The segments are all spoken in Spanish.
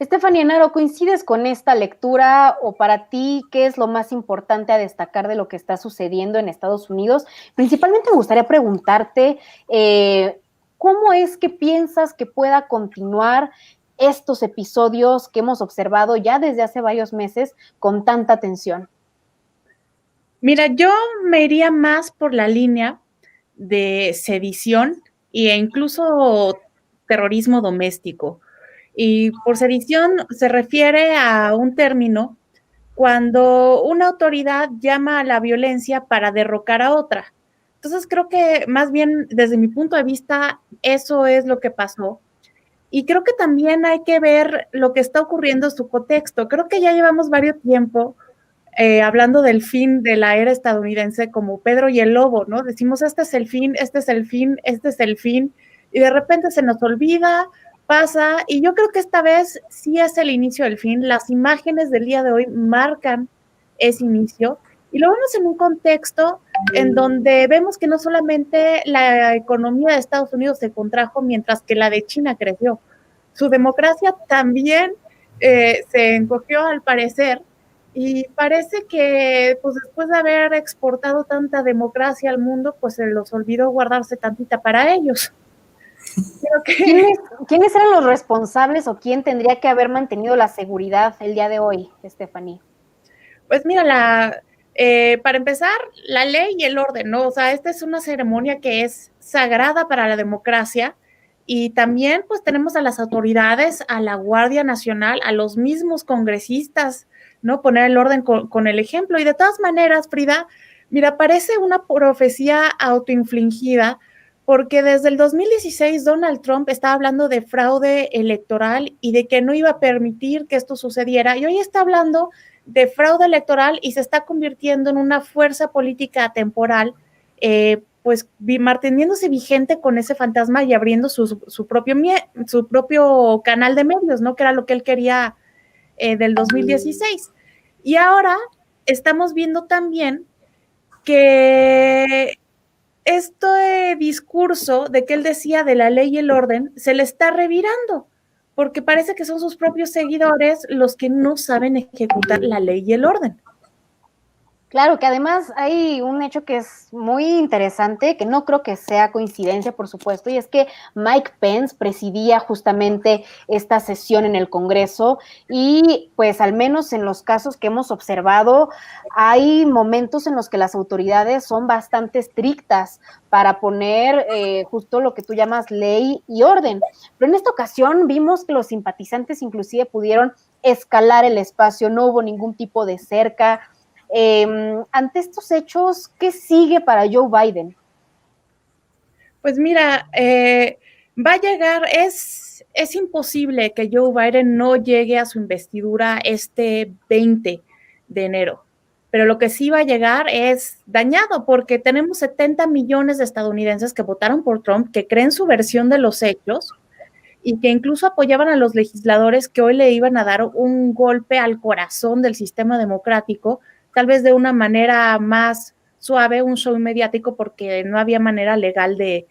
Estefanía Naro, ¿coincides con esta lectura o para ti qué es lo más importante a destacar de lo que está sucediendo en Estados Unidos? Principalmente me gustaría preguntarte cómo es que piensas que pueda continuar estos episodios que hemos observado ya desde hace varios meses con tanta tensión. Mira, yo me iría más por la línea de sedición e incluso terrorismo doméstico. Y por sedición se refiere a un término cuando una autoridad llama a la violencia para derrocar a otra. Entonces creo que más bien desde mi punto de vista eso es lo que pasó. Y creo que también hay que ver lo que está ocurriendo en su contexto. Creo que ya llevamos varios tiempo hablando del fin de la era estadounidense como Pedro y el Lobo, ¿no? Decimos, este es el fin, este es el fin, este es el fin, y de repente se nos olvida, pasa, y yo creo que esta vez sí es el inicio del fin. Las imágenes del día de hoy marcan ese inicio, y lo vemos en un contexto en donde vemos que no solamente la economía de Estados Unidos se contrajo, mientras que la de China creció. Su democracia también se encogió al parecer, y parece que pues después de haber exportado tanta democracia al mundo, pues se los olvidó guardarse tantita para ellos. Creo que, ¿Quiénes, ¿Quiénes eran los responsables o quién tendría que haber mantenido la seguridad el día de hoy, Estefanía? pues mira, para empezar, la ley y el orden, ¿no? O sea, esta es una ceremonia que es sagrada para la democracia, y también pues tenemos a las autoridades, a la Guardia Nacional, a los mismos congresistas, ¿no? Poner el orden con el ejemplo. Y de todas maneras, Frida, mira, parece una profecía autoinfligida, porque desde el 2016 Donald Trump estaba hablando de fraude electoral y de que no iba a permitir que esto sucediera, y hoy está hablando de fraude electoral y se está convirtiendo en una fuerza política temporal, pues manteniéndose vigente con ese fantasma y abriendo su propio canal de medios, ¿no? Que era lo que él quería del 2016. Y ahora estamos viendo también que este discurso de que él decía de la ley y el orden se le está revirando, porque parece que son sus propios seguidores los que no saben ejecutar la ley y el orden. Claro, que además hay un hecho que es muy interesante, que no creo que sea coincidencia, por supuesto, y es que Mike Pence presidía justamente esta sesión en el Congreso y pues al menos en los casos que hemos observado, hay momentos en los que las autoridades son bastante estrictas para poner justo lo que tú llamas ley y orden. Pero en esta ocasión vimos que los simpatizantes inclusive pudieron escalar el espacio, no hubo ningún tipo de cerca. Ante estos hechos, ¿qué sigue para Joe Biden? Pues mira, va a llegar, es imposible que Joe Biden no llegue a su investidura este 20 de enero, pero lo que sí va a llegar es dañado, porque tenemos 70 millones de estadounidenses que votaron por Trump, que creen su versión de los hechos y que incluso apoyaban a los legisladores que hoy le iban a dar un golpe al corazón del sistema democrático, tal vez de una manera más suave, un show mediático, porque no había manera legal de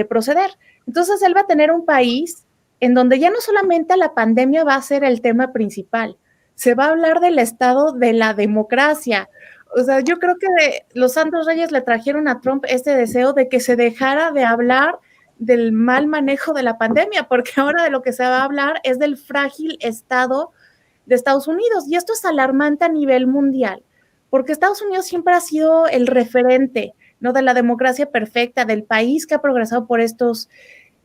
proceder. Entonces él va a tener un país en donde ya no solamente la pandemia va a ser el tema principal, se va a hablar del estado de la democracia. O sea, yo creo que los Santos Reyes le trajeron a Trump este deseo de que se dejara de hablar del mal manejo de la pandemia, porque ahora de lo que se va a hablar es del frágil estado de Estados Unidos, y esto es alarmante a nivel mundial, porque Estados Unidos siempre ha sido el referente, ¿no? De la democracia perfecta, del país que ha progresado por estos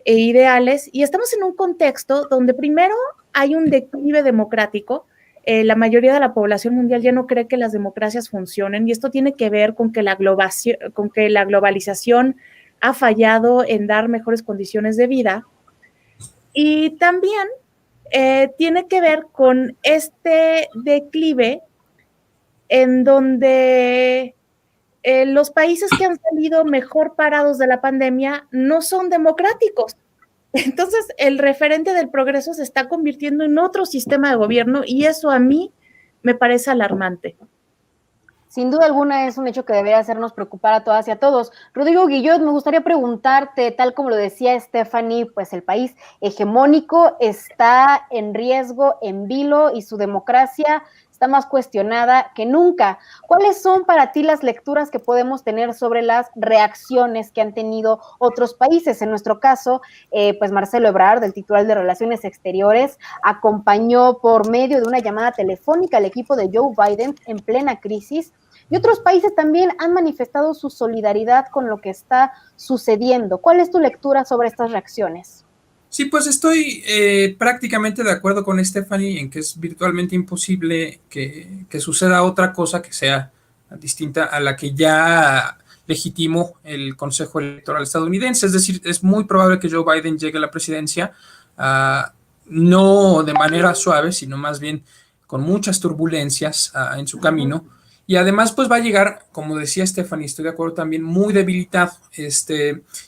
ideales, y estamos en un contexto donde primero hay un declive democrático. La mayoría de la población mundial ya no cree que las democracias funcionen, y esto tiene que ver con que la globalización ha fallado en dar mejores condiciones de vida, y también tiene que ver con este declive en donde los países que han salido mejor parados de la pandemia no son democráticos. Entonces, el referente del progreso se está convirtiendo en otro sistema de gobierno, y eso a mí me parece alarmante. Sin duda alguna es un hecho que debería hacernos preocupar a todas y a todos. Rodrigo Guillot, me gustaría preguntarte, tal como lo decía Stephanie, pues el país hegemónico está en riesgo, en vilo, y su democracia está más cuestionada que nunca. ¿Cuáles son para ti las lecturas que podemos tener sobre las reacciones que han tenido otros países? En nuestro caso, pues Marcelo Ebrard, el titular de Relaciones Exteriores, acompañó por medio de una llamada telefónica al equipo de Joe Biden en plena crisis, y otros países también han manifestado su solidaridad con lo que está sucediendo. ¿Cuál es tu lectura sobre estas reacciones? Sí, pues estoy prácticamente de acuerdo con Stephanie en que es virtualmente imposible que suceda otra cosa que sea distinta a la que ya legitimó el Consejo Electoral estadounidense. Es decir, es muy probable que Joe Biden llegue a la presidencia no de manera suave, sino más bien con muchas turbulencias en su camino. Y además, pues va a llegar, como decía Stephanie, estoy de acuerdo también, muy debilitado.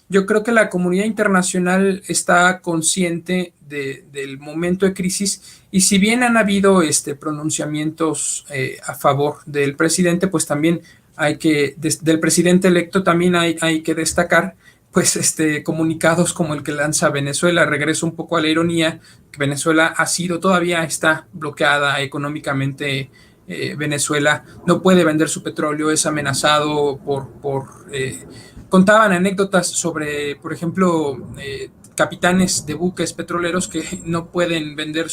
Yo creo que la comunidad internacional está consciente del momento de crisis, y si bien han habido pronunciamientos a favor del presidente, pues también del presidente electo también hay que destacar pues comunicados como el que lanza Venezuela. Regreso un poco a la ironía, que Venezuela todavía está bloqueada económicamente. Venezuela no puede vender su petróleo, es amenazado contaban anécdotas sobre, por ejemplo, capitanes de buques petroleros que no pueden vender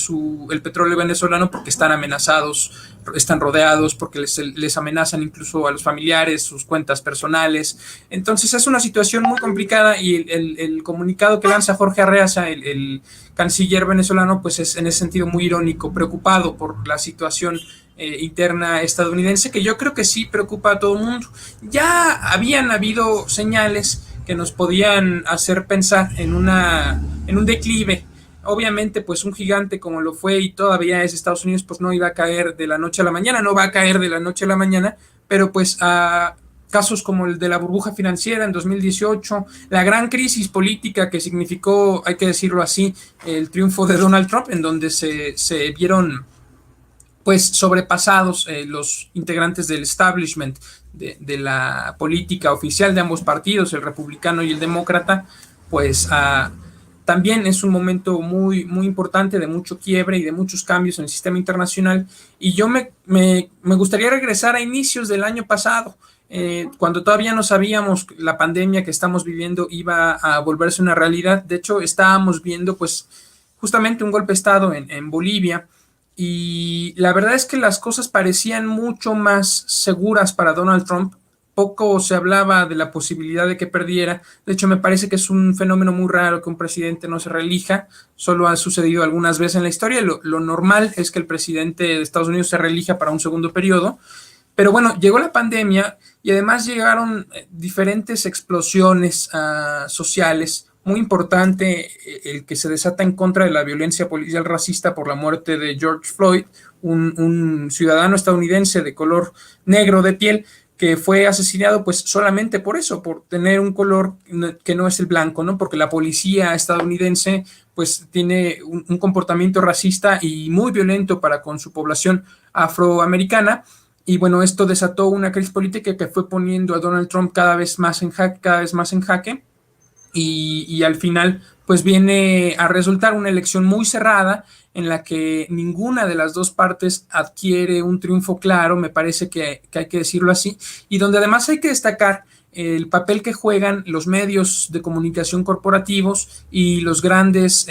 el petróleo venezolano porque están amenazados, están rodeados, porque les amenazan incluso a los familiares, sus cuentas personales. Entonces es una situación muy complicada, y el comunicado que lanza Jorge Arreaza, el canciller venezolano, pues es en ese sentido muy irónico, preocupado por la situación interna estadounidense, que yo creo que sí preocupa a todo el mundo. Ya habían habido señales que nos podían hacer pensar en un declive. Obviamente, pues un gigante como lo fue y todavía es Estados Unidos, pues no iba a caer de la noche a la mañana, no va a caer de la noche a la mañana, pero pues casos como el de la burbuja financiera en 2018, la gran crisis política que significó, hay que decirlo así, el triunfo de Donald Trump, en donde se vieron pues sobrepasados los integrantes del establishment de la política oficial de ambos partidos, el republicano y el demócrata, pues también es un momento muy, muy importante, de mucho quiebre y de muchos cambios en el sistema internacional. Y yo me gustaría regresar a inicios del año pasado, cuando todavía no sabíamos que la pandemia que estamos viviendo iba a volverse una realidad. De hecho, estábamos viendo pues justamente un golpe de estado en Bolivia, y la verdad es que las cosas parecían mucho más seguras para Donald Trump. Poco se hablaba de la posibilidad de que perdiera. De hecho, me parece que es un fenómeno muy raro que un presidente no se reelija. Solo ha sucedido algunas veces en la historia. Lo normal es que el presidente de Estados Unidos se reelija para un segundo periodo. Pero bueno, llegó la pandemia, y además llegaron diferentes explosiones sociales. Muy importante el que se desata en contra de la violencia policial racista por la muerte de George Floyd, un ciudadano estadounidense de color negro de piel, que fue asesinado pues solamente por eso, por tener un color que no es el blanco, ¿no? Porque la policía estadounidense pues tiene un comportamiento racista y muy violento para con su población afroamericana. Y bueno, esto desató una crisis política que fue poniendo a Donald Trump cada vez más en jaque. Y al final pues viene a resultar una elección muy cerrada, en la que ninguna de las dos partes adquiere un triunfo claro, me parece que hay que decirlo así, y donde además hay que destacar el papel que juegan los medios de comunicación corporativos y los grandes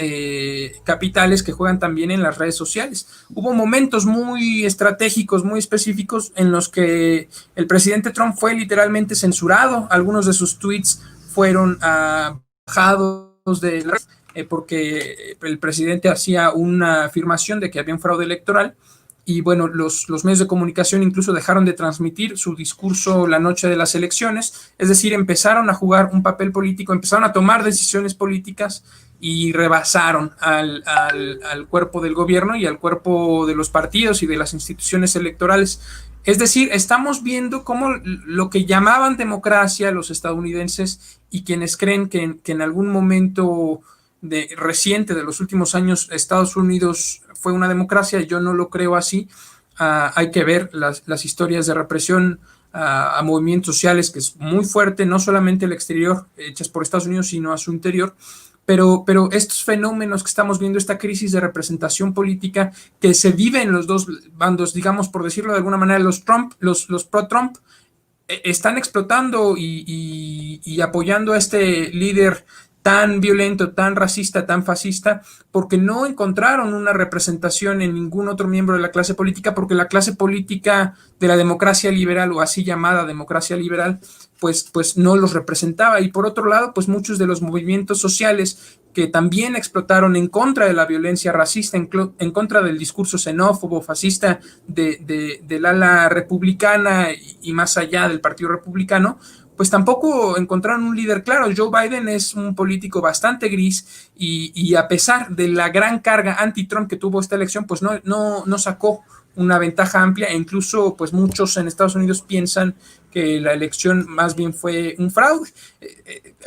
capitales que juegan también en las redes sociales. Hubo momentos muy estratégicos, muy específicos, en los que el presidente Trump fue literalmente censurado. Algunos de sus tweets fueron bajados de la red, porque el presidente hacía una afirmación de que había un fraude electoral. Y bueno, los medios de comunicación incluso dejaron de transmitir su discurso la noche de las elecciones. Es decir, empezaron a jugar un papel político, empezaron a tomar decisiones políticas, y rebasaron al cuerpo del gobierno y al cuerpo de los partidos y de las instituciones electorales. Es decir, estamos viendo cómo lo que llamaban democracia los estadounidenses, y quienes creen que en algún momento reciente de los últimos años Estados Unidos fue una democracia, yo no lo creo así. hay que ver las historias de represión a movimientos sociales, que es muy fuerte, no solamente al exterior, hechas por Estados Unidos, sino a su interior. Pero estos fenómenos que estamos viendo, esta crisis de representación política que se vive en los dos bandos, digamos, por decirlo de alguna manera, los pro-Trump, están explotando y apoyando a este líder tan violento, tan racista, tan fascista, porque no encontraron una representación en ningún otro miembro de la clase política, porque la clase política de la democracia liberal, o así llamada democracia liberal, pues no los representaba. Y por otro lado, pues muchos de los movimientos sociales que también explotaron en contra de la violencia racista, en contra del discurso xenófobo, fascista del ala republicana y más allá del Partido Republicano, pues tampoco encontraron un líder claro. Joe Biden es un político bastante gris y a pesar de la gran carga anti-Trump que tuvo esta elección, pues no sacó una ventaja amplia, e incluso pues muchos en Estados Unidos piensan que la elección más bien fue un fraude.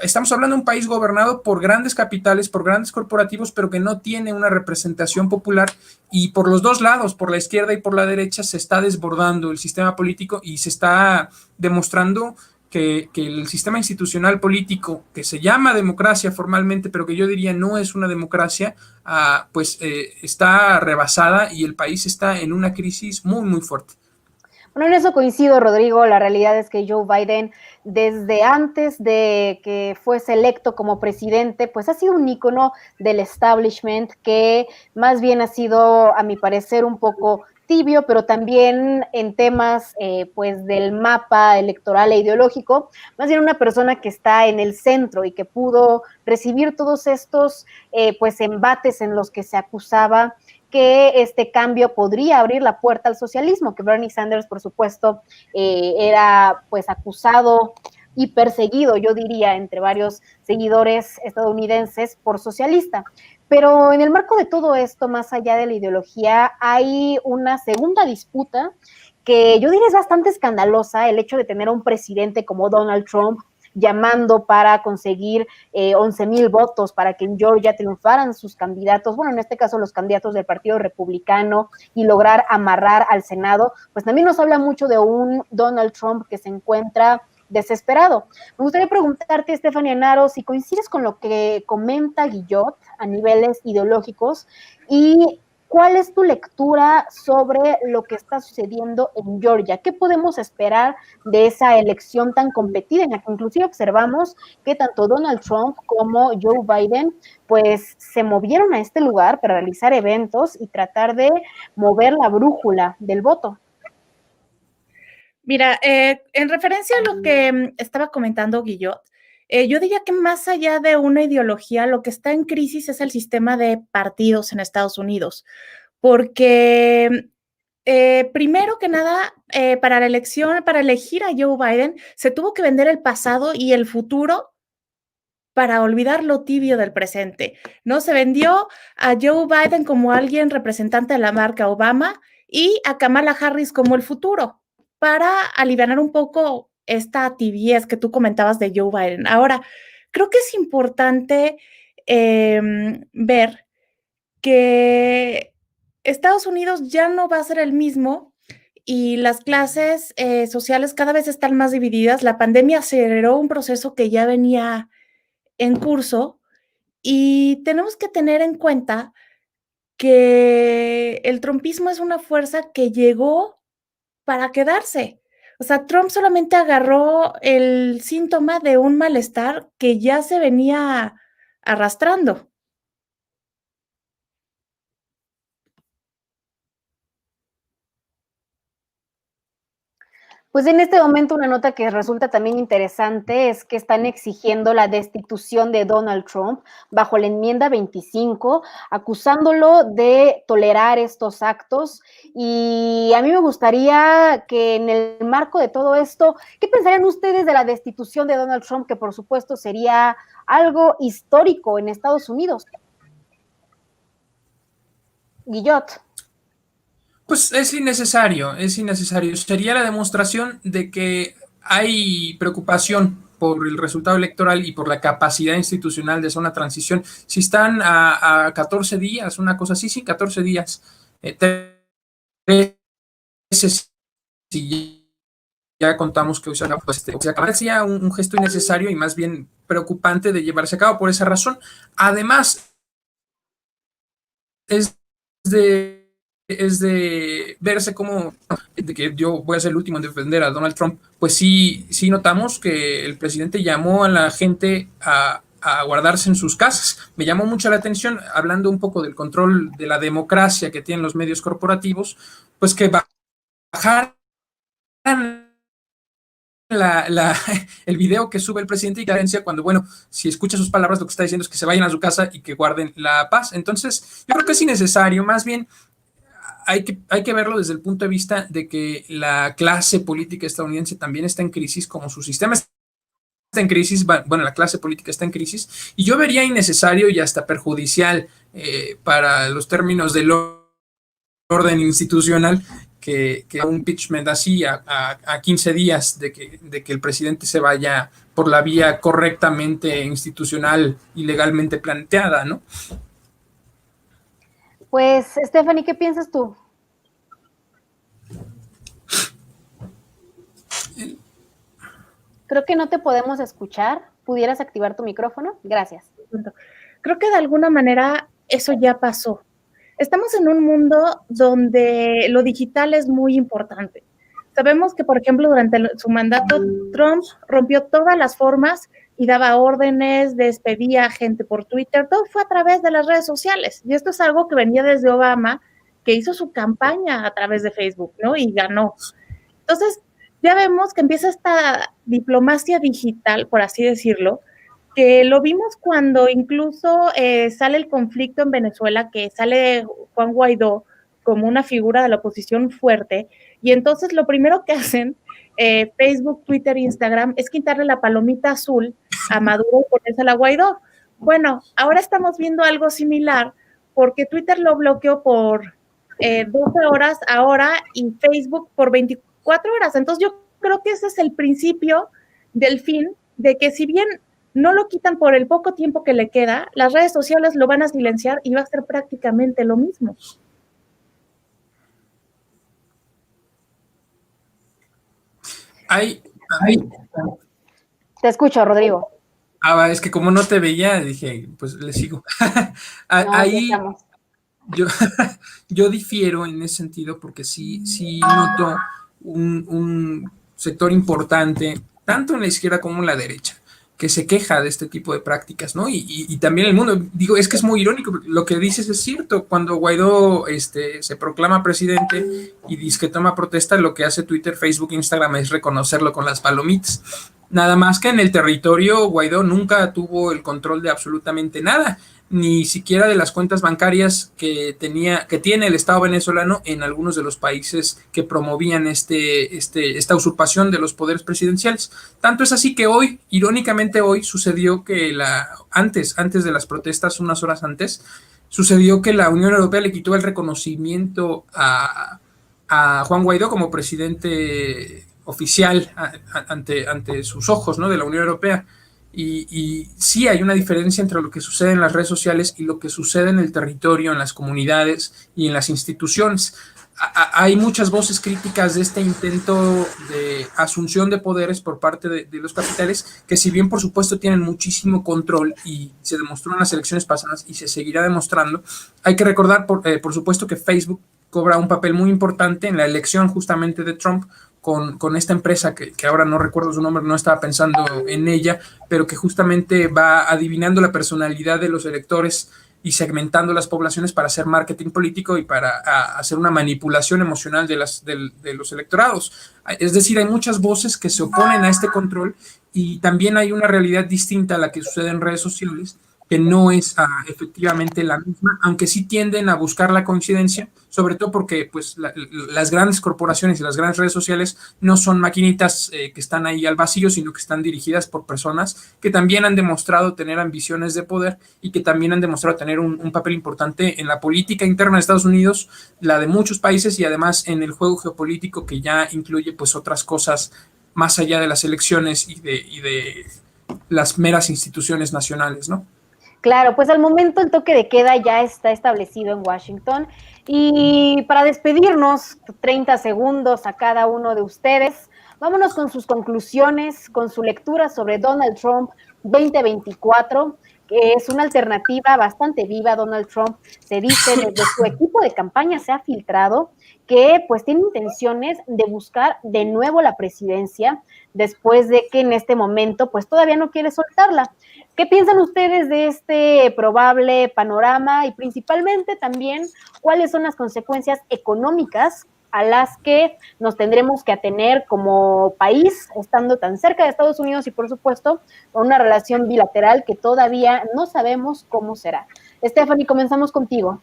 Estamos hablando de un país gobernado por grandes capitales, por grandes corporativos, pero que no tiene una representación popular, y por los dos lados, por la izquierda y por la derecha, se está desbordando el sistema político y se está demostrando que el sistema institucional político, que se llama democracia formalmente, pero que yo diría no es una democracia, está rebasada y el país está en una crisis muy, muy fuerte. Bueno, en eso coincido, Rodrigo. La realidad es que Joe Biden, desde antes de que fuese electo como presidente, pues ha sido un ícono del establishment que más bien ha sido, a mi parecer, un poco tibio, pero también en temas pues del mapa electoral e ideológico, más bien una persona que está en el centro y que pudo recibir todos estos pues embates en los que se acusaba que este cambio podría abrir la puerta al socialismo, que Bernie Sanders, por supuesto, era pues acusado y perseguido, yo diría, entre varios seguidores estadounidenses por socialista. Pero en el marco de todo esto, más allá de la ideología, hay una segunda disputa que yo diría es bastante escandalosa, el hecho de tener a un presidente como Donald Trump llamando para conseguir 11,000 votos para que en Georgia triunfaran sus candidatos, bueno, en este caso los candidatos del Partido Republicano, y lograr amarrar al Senado, pues también nos habla mucho de un Donald Trump que se encuentra desesperado. Me gustaría preguntarte, Estefania Naro, si coincides con lo que comenta Guillot a niveles ideológicos, y ¿cuál es tu lectura sobre lo que está sucediendo en Georgia? ¿Qué podemos esperar de esa elección tan competida, en la que inclusive observamos que tanto Donald Trump como Joe Biden pues se movieron a este lugar para realizar eventos y tratar de mover la brújula del voto? Mira, en referencia a lo que estaba comentando Guillot, yo diría que más allá de una ideología, lo que está en crisis es el sistema de partidos en Estados Unidos, porque primero que nada, para la elección, para elegir a Joe Biden, se tuvo que vender el pasado y el futuro para olvidar lo tibio del presente, ¿no? Se vendió a Joe Biden como alguien representante de la marca Obama y a Kamala Harris como el futuro, para aliviar un poco esta tibiez que tú comentabas de Joe Biden. Ahora, creo que es importante ver que Estados Unidos ya no va a ser el mismo y las clases sociales cada vez están más divididas. La pandemia aceleró un proceso que ya venía en curso y tenemos que tener en cuenta que el trumpismo es una fuerza que llegó para quedarse. O sea, Trump solamente agarró el síntoma de un malestar que ya se venía arrastrando. Pues en este momento una nota que resulta también interesante es que están exigiendo la destitución de Donald Trump bajo la enmienda 25, acusándolo de tolerar estos actos. Y a mí me gustaría que en el marco de todo esto, ¿qué pensarían ustedes de la destitución de Donald Trump, que por supuesto sería algo histórico en Estados Unidos? Guillot. Pues es innecesario, es innecesario. Sería la demostración de que hay preocupación por el resultado electoral y por la capacidad institucional de hacer una transición. Si están a 14 días, una cosa así, sí, 14 días, si ya contamos que hoy se acaba, pues, sería un gesto innecesario y más bien preocupante de llevarse a cabo por esa razón. Además, es de verse como, de que yo voy a ser el último en defender a Donald Trump, pues sí notamos que el presidente llamó a la gente a guardarse en sus casas. Me llamó mucho la atención, hablando un poco del control de la democracia que tienen los medios corporativos, pues que bajaran el video que sube el presidente y carencia cuando, bueno, si escucha sus palabras, lo que está diciendo es que se vayan a su casa y que guarden la paz. Entonces, yo creo que es innecesario, más bien hay que verlo desde el punto de vista de que la clase política estadounidense también está en crisis, como su sistema está en crisis, bueno, la clase política está en crisis, y yo vería innecesario y hasta perjudicial para los términos del orden institucional que un impeachment así a 15 días de que el presidente se vaya por la vía correctamente institucional y legalmente planteada, ¿no? Pues, Stephanie, ¿qué piensas tú? Creo que no te podemos escuchar. ¿Pudieras activar tu micrófono? Gracias. Creo que de alguna manera eso ya pasó. Estamos en un mundo donde lo digital es muy importante. Sabemos que, por ejemplo, durante su mandato, Trump rompió todas las formas y daba órdenes, despedía a gente por Twitter, todo fue a través de las redes sociales. Y esto es algo que venía desde Obama, que hizo su campaña a través de Facebook, ¿no? Y ganó. Entonces, ya vemos que empieza esta diplomacia digital, por así decirlo, que lo vimos cuando incluso sale el conflicto en Venezuela, que sale Juan Guaidó como una figura de la oposición fuerte, y entonces lo primero que hacen Facebook, Twitter, Instagram es quitarle la palomita azul a Maduro y ponérsela a Guaidó. Bueno, ahora estamos viendo algo similar porque Twitter lo bloqueó por 12 horas ahora y Facebook por 24 horas. Entonces yo creo que ese es el principio del fin, de que si bien no lo quitan por el poco tiempo que le queda, las redes sociales lo van a silenciar y va a ser prácticamente lo mismo. Te escucho, Rodrigo. Es que como no te veía, dije, pues le sigo. Ahí yo difiero en ese sentido porque sí noto un sector importante, tanto en la izquierda como en la derecha, que se queja de este tipo de prácticas, ¿no? Y también el mundo, digo, es que es muy irónico, lo que dices es cierto, cuando Guaidó se proclama presidente y dice que toma protesta, lo que hace Twitter, Facebook, Instagram es reconocerlo con las palomitas. Nada más que en el territorio Guaidó nunca tuvo el control de absolutamente nada, ni siquiera de las cuentas bancarias que tiene el Estado venezolano en algunos de los países que promovían esta usurpación de los poderes presidenciales. Tanto es así que hoy, irónicamente hoy, sucedió que antes de las protestas, unas horas antes, sucedió que la Unión Europea le quitó el reconocimiento a Juan Guaidó como presidente oficial ante sus ojos, ¿no?, de la Unión Europea. Y sí hay una diferencia entre lo que sucede en las redes sociales y lo que sucede en el territorio, en las comunidades y en las instituciones. Hay muchas voces críticas de este intento de asunción de poderes por parte de los capitales, que si bien por supuesto tienen muchísimo control y se demostró en las elecciones pasadas y se seguirá demostrando, hay que recordar por supuesto que Facebook cobra un papel muy importante en la elección justamente de Trump, con esta empresa que ahora no recuerdo su nombre, no estaba pensando en ella, pero que justamente va adivinando la personalidad de los electores y segmentando las poblaciones para hacer marketing político y para hacer una manipulación emocional de los electorados. Es decir, hay muchas voces que se oponen a este control y también hay una realidad distinta a la que sucede en redes sociales, que no es efectivamente la misma, aunque sí tienden a buscar la coincidencia, sobre todo porque pues, las grandes corporaciones y las grandes redes sociales no son maquinitas que están ahí al vacío, sino que están dirigidas por personas que también han demostrado tener ambiciones de poder y que también han demostrado tener un papel importante en la política interna de Estados Unidos, la de muchos países y además en el juego geopolítico que ya incluye pues otras cosas más allá de las elecciones y de las meras instituciones nacionales, ¿no? Claro, pues al momento el toque de queda ya está establecido en Washington y para despedirnos, 30 segundos a cada uno de ustedes, vámonos con sus conclusiones, con su lectura sobre Donald Trump 2024, que es una alternativa bastante viva. Donald Trump se dice desde su equipo de campaña se ha filtrado que pues tiene intenciones de buscar de nuevo la presidencia después de que en este momento pues todavía no quiere soltarla. ¿Qué piensan ustedes de este probable panorama y principalmente también cuáles son las consecuencias económicas a las que nos tendremos que atener como país, estando tan cerca de Estados Unidos y por supuesto con una relación bilateral que todavía no sabemos cómo será? Stephanie, comenzamos contigo.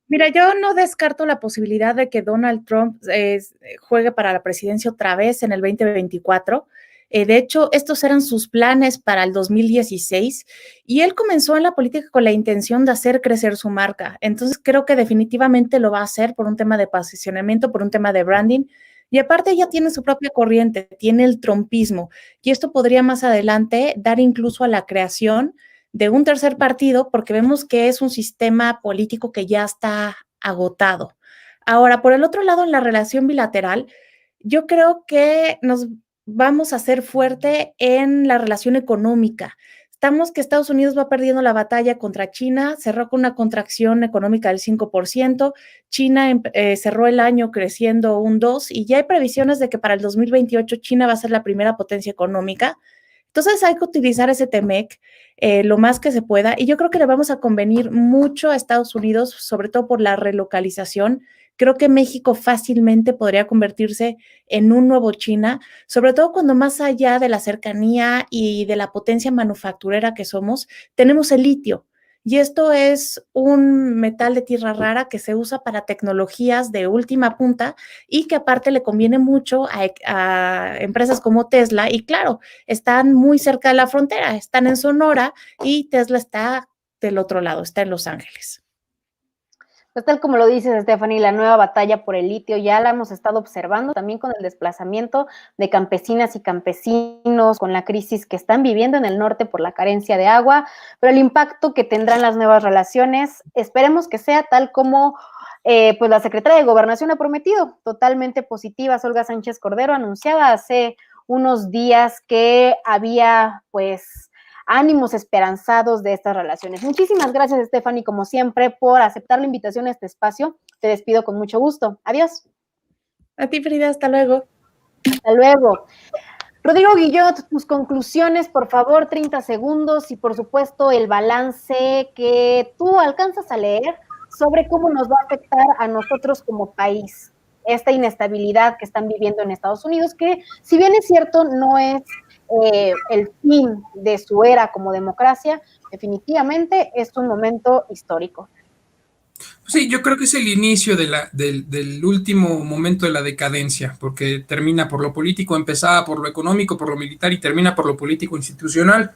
Mira, yo no descarto la posibilidad de que Donald Trump juegue para la presidencia otra vez en el 2024. De hecho, estos eran sus planes para el 2016 y él comenzó en la política con la intención de hacer crecer su marca. Entonces, creo que definitivamente lo va a hacer por un tema de posicionamiento, por un tema de branding. Y aparte ya tiene su propia corriente, tiene el trumpismo. Y esto podría más adelante dar incluso a la creación de un tercer partido, porque vemos que es un sistema político que ya está agotado. Ahora, por el otro lado, en la relación bilateral, yo creo que nos vamos a hacer fuerte en la relación económica. Estamos que Estados Unidos va perdiendo la batalla contra China, cerró con una contracción económica del 5%, China cerró el año creciendo un 2% y ya hay previsiones de que para el 2028 China va a ser la primera potencia económica. Entonces hay que utilizar ese TEMEC lo más que se pueda y yo creo que le vamos a convenir mucho a Estados Unidos, sobre todo por la relocalización. Creo que México fácilmente podría convertirse en un nuevo China, sobre todo cuando más allá de la cercanía y de la potencia manufacturera que somos, tenemos el litio. Y esto es un metal de tierra rara que se usa para tecnologías de última punta y que aparte le conviene mucho a empresas como Tesla. Y claro, están muy cerca de la frontera, están en Sonora y Tesla está del otro lado, está en Los Ángeles. Pues tal como lo dices, Stephanie, la nueva batalla por el litio ya la hemos estado observando también con el desplazamiento de campesinas y campesinos, con la crisis que están viviendo en el norte por la carencia de agua, pero el impacto que tendrán las nuevas relaciones, esperemos que sea tal como pues la secretaria de Gobernación ha prometido, totalmente positiva. Olga Sánchez Cordero anunciaba hace unos días que había pues ánimos esperanzados de estas relaciones. Muchísimas gracias, Stephanie, como siempre, por aceptar la invitación a este espacio. Te despido con mucho gusto. Adiós. A ti, Frida, hasta luego. Hasta luego. Rodrigo Guillot, tus conclusiones, por favor, 30 segundos y, por supuesto, el balance que tú alcanzas a leer sobre cómo nos va a afectar a nosotros como país esta inestabilidad que están viviendo en Estados Unidos, que si bien es cierto, no es el fin de su era como democracia, definitivamente es un momento histórico. Sí, yo creo que es el inicio del último momento de la decadencia, porque termina por lo político, empezaba por lo económico, por lo militar y termina por lo político institucional.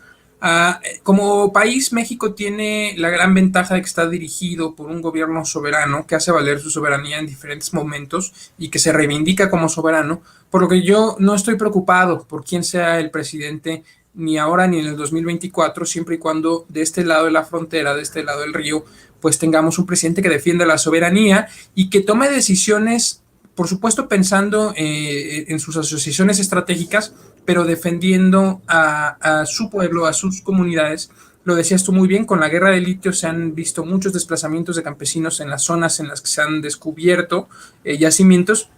Como país, México tiene la gran ventaja de que está dirigido por un gobierno soberano que hace valer su soberanía en diferentes momentos y que se reivindica como soberano, por lo que yo no estoy preocupado por quién sea el presidente ni ahora ni en el 2024, siempre y cuando de este lado de la frontera, de este lado del río, pues tengamos un presidente que defienda la soberanía y que tome decisiones, por supuesto pensando en sus asociaciones estratégicas, pero defendiendo a su pueblo, a sus comunidades. Lo decías tú muy bien, con la guerra del litio se han visto muchos desplazamientos de campesinos en las zonas en las que se han descubierto yacimientos,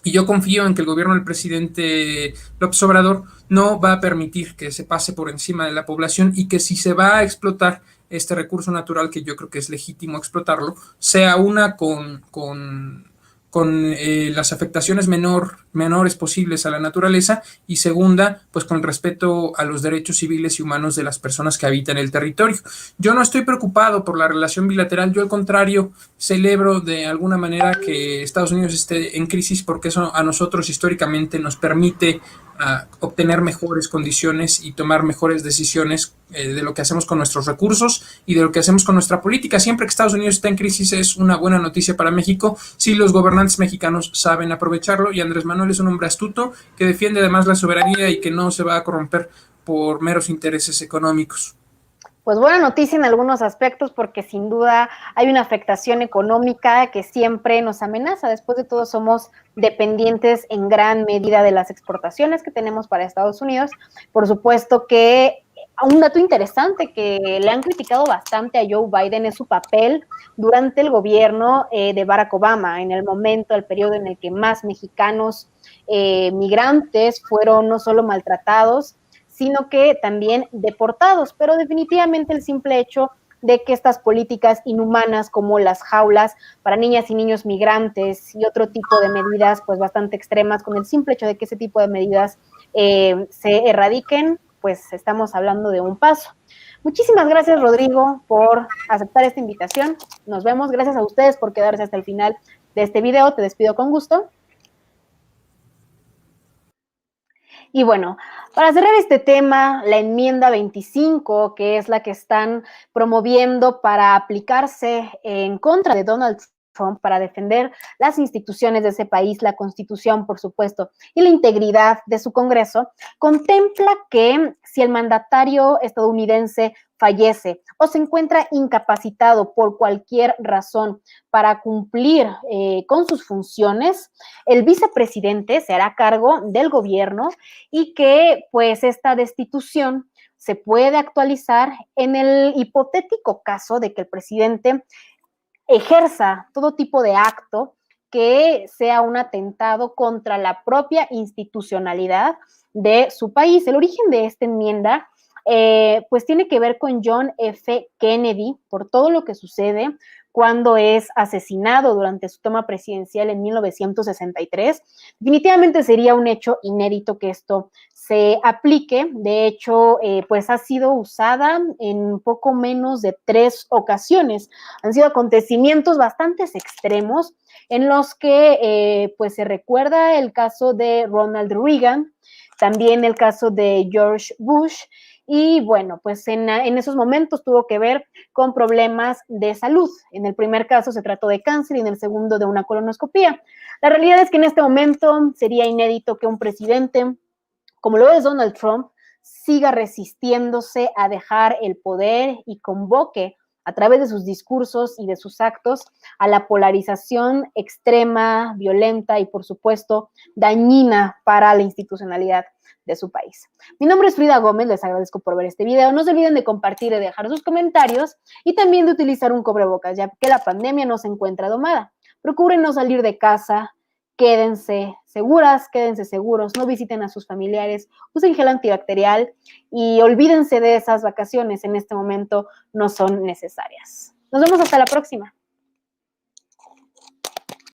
y yo confío en que el gobierno del presidente López Obrador no va a permitir que se pase por encima de la población y que si se va a explotar este recurso natural, que yo creo que es legítimo explotarlo, sea una con las afectaciones menores posibles a la naturaleza, y segunda, pues con respeto a los derechos civiles y humanos de las personas que habitan el territorio. Yo no estoy preocupado por la relación bilateral, yo al contrario celebro de alguna manera que Estados Unidos esté en crisis, porque eso a nosotros históricamente nos permite obtener mejores condiciones y tomar mejores decisiones de lo que hacemos con nuestros recursos y de lo que hacemos con nuestra política. Siempre que Estados Unidos está en crisis es una buena noticia para México si los gobernantes mexicanos saben aprovecharlo, y Andrés Manuel es un hombre astuto que defiende además la soberanía y que no se va a corromper por meros intereses económicos. Pues buena noticia en algunos aspectos, porque sin duda hay una afectación económica que siempre nos amenaza. Después de todo, somos dependientes en gran medida de las exportaciones que tenemos para Estados Unidos. Por supuesto que un dato interesante que le han criticado bastante a Joe Biden es su papel durante el gobierno de Barack Obama, en el momento, el periodo en el que más mexicanos migrantes fueron no solo maltratados, sino que también deportados. Pero definitivamente el simple hecho de que estas políticas inhumanas como las jaulas para niñas y niños migrantes y otro tipo de medidas pues bastante extremas, con el simple hecho de que ese tipo de medidas se erradiquen, pues estamos hablando de un paso. Muchísimas gracias, Rodrigo, por aceptar esta invitación. Nos vemos. Gracias a ustedes por quedarse hasta el final de este video. Te despido con gusto. Y bueno, para cerrar este tema, la enmienda 25, que es la que están promoviendo para aplicarse en contra de Donald Trump para defender las instituciones de ese país, la Constitución, por supuesto, y la integridad de su Congreso, contempla que si el mandatario estadounidense fallece o se encuentra incapacitado por cualquier razón para cumplir con sus funciones, el vicepresidente se hará cargo del gobierno y que pues esta destitución se puede actualizar en el hipotético caso de que el presidente ejerza todo tipo de acto que sea un atentado contra la propia institucionalidad de su país. El origen de esta enmienda pues tiene que ver con John F. Kennedy, por todo lo que sucede cuando es asesinado durante su toma presidencial en 1963. Definitivamente sería un hecho inédito que esto se aplique. De hecho, pues ha sido usada en poco menos de 3 ocasiones. Han sido acontecimientos bastante extremos en los que pues se recuerda el caso de Ronald Reagan, también el caso de George Bush, y bueno, pues en esos momentos tuvo que ver con problemas de salud. En el primer caso se trató de cáncer y en el segundo de una colonoscopía. La realidad es que en este momento sería inédito que un presidente, como lo es Donald Trump, siga resistiéndose a dejar el poder y convoque a través de sus discursos y de sus actos a la polarización extrema, violenta y, por supuesto, dañina para la institucionalidad de su país. Mi nombre es Frida Gómez, les agradezco por ver este video. No se olviden de compartir y dejar sus comentarios y también de utilizar un cubrebocas, ya que la pandemia no se encuentra domada. Procuren no salir de casa, quédense seguras, quédense seguros, no visiten a sus familiares, usen gel antibacterial y olvídense de esas vacaciones, en este momento no son necesarias. Nos vemos hasta la próxima.